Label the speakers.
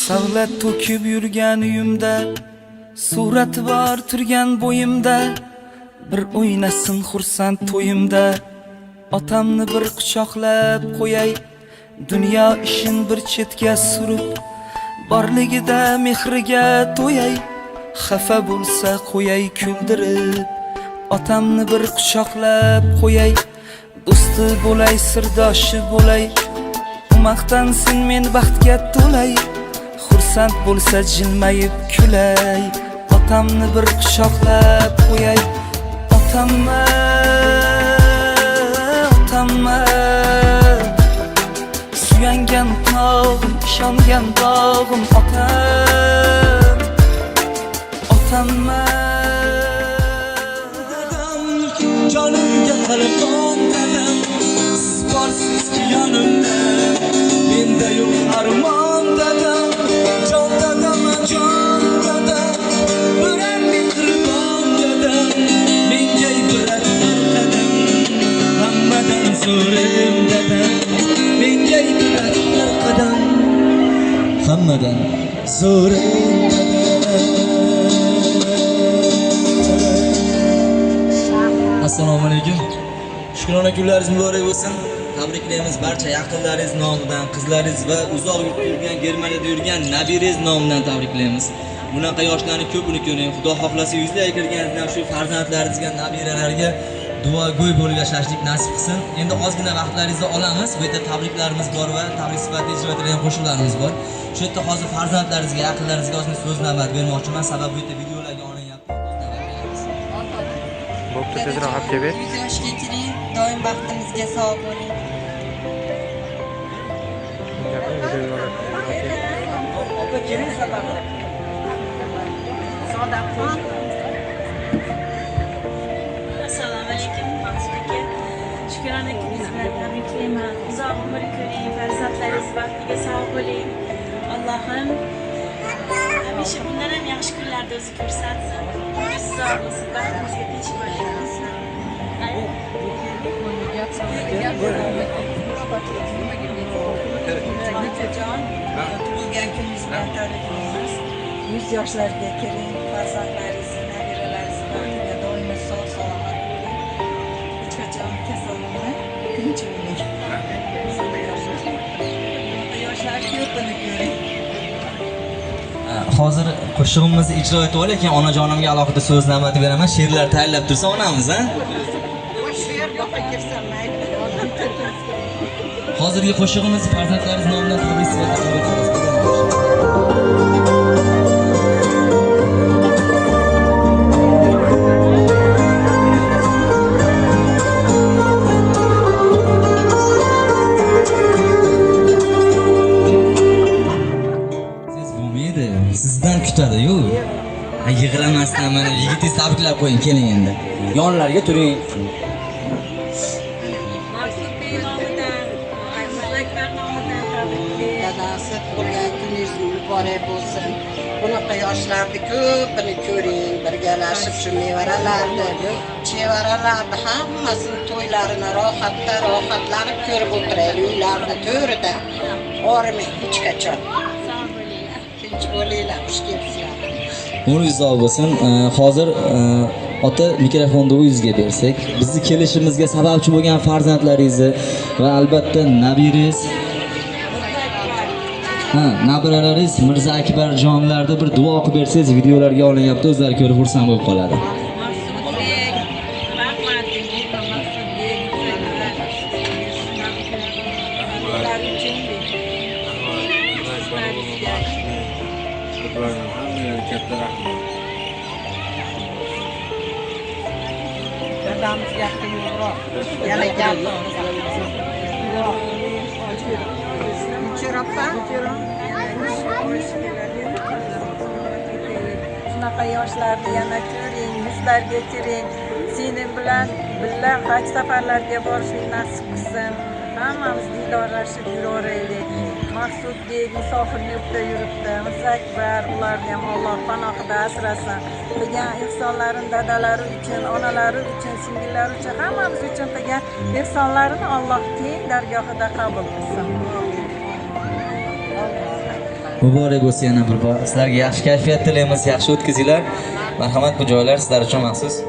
Speaker 1: Savlat to'kib yurgan uyimda, surati bor turgan bo'yimda, bir o'ynasin xursand to'yimda. Otamni bir quchoqlab qo'yay, dunyo ishin bir chetga surib, borligida mehriga to'yay, xafa bo'lsa qo'yay kuldirib. Otamni bir quchoqlab qo'yay, do'sti bo'lay, sirdoshi bo'lay, maqtansin men baxtga to'lay, xursand bo'lsa jilmayib kulay. Otamni bir quchoqlab qo'yay, otamma, otamma, suyangan tog'im, ishongan dog'im, otam, otamma.
Speaker 2: Canımga qalqon dadam, siz borsizki yonimda, menda yo'q armon dadam, jon dadam, jon dadam, birar mehribon dadam, menga ibrat qadam, hammadan zo'rim dadam, menga ibrat qadam, hammadan zo'rim dadam. Assalomu alaykum. Shukrona kunlaringiz muborak bo'lsin. Tabriklaymiz barcha yaqinlaringiz nomidan, qizlaringiz va uzoq yurtda yurgan, Germaniyada yurgan nabirangiz nomidan tabriklaymiz. Bunaqa yoshlarni ko'pini ko'ring. Xudo xohlasa yuzlarga kirganingizdan shu farzandlaringizga, nabiralarga duogo'y bo'lib yashashlik nasib qilsin. Endi ozgina vaqtlaringizni olamiz. Bu yerda tabriklarimiz bor va tabrik sifatida ijro etilgan qo'shiqlarimiz bor. Shu yerda hozir farzandlaringizga, yaqinlaringizga ozgina so'z navbat bermoqchiman. Sababi bu yerda videolarga olinyapti.
Speaker 3: Bo'pti, tezroq olib kelib.
Speaker 4: 100 yoshga kiring, doim baxtimizga sog' bo'ling.
Speaker 2: Opa keling sababi.
Speaker 5: Assalomu alaykum, Mansur aka. Shukrona kuningiz bilan tabriklayman. Uzoq umr ko'ring, farzandlaringiz baxtiga sog' bo'ling. Allohim hamisha bundan ham yaxshi kunlarda o'zi ko'rsatsin. Sog' bo'lsin, baxtimizga tinch bo'ling.
Speaker 4: Otajon, tug'ilgan kuningiz bilan tabriklaymiz. 100 yoshlarga kiring, farzandlaringiz, nabiralaringiz baxtiga doimo sog' salomat bo'ling. Hech qachon kasal bo'lmang, tinch bo'ling. Yoshlar ko'pini ko'ring.
Speaker 2: Hozir qo'shig'imizni ijro etib olaylik, onajonimga alohida so'z navbati beraman. She'rlar tayyorlab tursa onamiz, ha? Hozirgi qo'shig'imiz farzandlaringiz nomidan tabrik sifatida qabul qilamiz. Siz bo'lmaydi, sizdan kutadi-yu. Yig'lamasdan mana yigitingizni tabriklab qo'ying, keling endi. Yonlarga turing.
Speaker 6: Dadasi tug'ilgan kuningiz muborak bo'lsin. Bunaqa yoshlarni ko'pini ko'ring, birgalashib shu nevaralarni, chevaralarni hammasini to'ylarini rohatlanib ko'rib o'tiraylik, uylarni to'rida. Ormang hech qachon. Tinch bo'linglar, xush kelibsizlar.
Speaker 2: Umringiz uzoq bo'lsin. Hozir ota mikrofonni o'zingizga bersak, bizni kelishimizga sababchi bo'lgan farzandlaringizni va albatta nabirangiz, nabiralaringiz Mirza Akbar jonlarda bir duo qilib bersangiz, videolarga olinyapti, o'zlari ko'rib xursand bo'lib qoladi.
Speaker 6: Dadamiz yaxshi yo'qroq. Yana gap.
Speaker 4: Shunaqa yoshlarni yana ko'ring, yuzlarga kiring. Sening bilan birga haj safarlarga borishni nasib qilsin. Hammamiz diydorlashib yuraveraylik. Maqsuddek musofirni yurtda yuribdi. Mirza Akbar ularni ham Alloh panohida asrasin. Qilgan ehsonlarini dadalari uchun, onalari uchun, singillari uchun, hammamiz uchun qilgan ehsonlarini Alloh keng dargohida qabul qilsin.
Speaker 2: muborak bo'lsin yana bir bor. Sizlarga yaxshi kayfiyat tilaymiz, yaxshi o'tkazinglar. Marhamat, bu joylar sizlar uchun maxsus.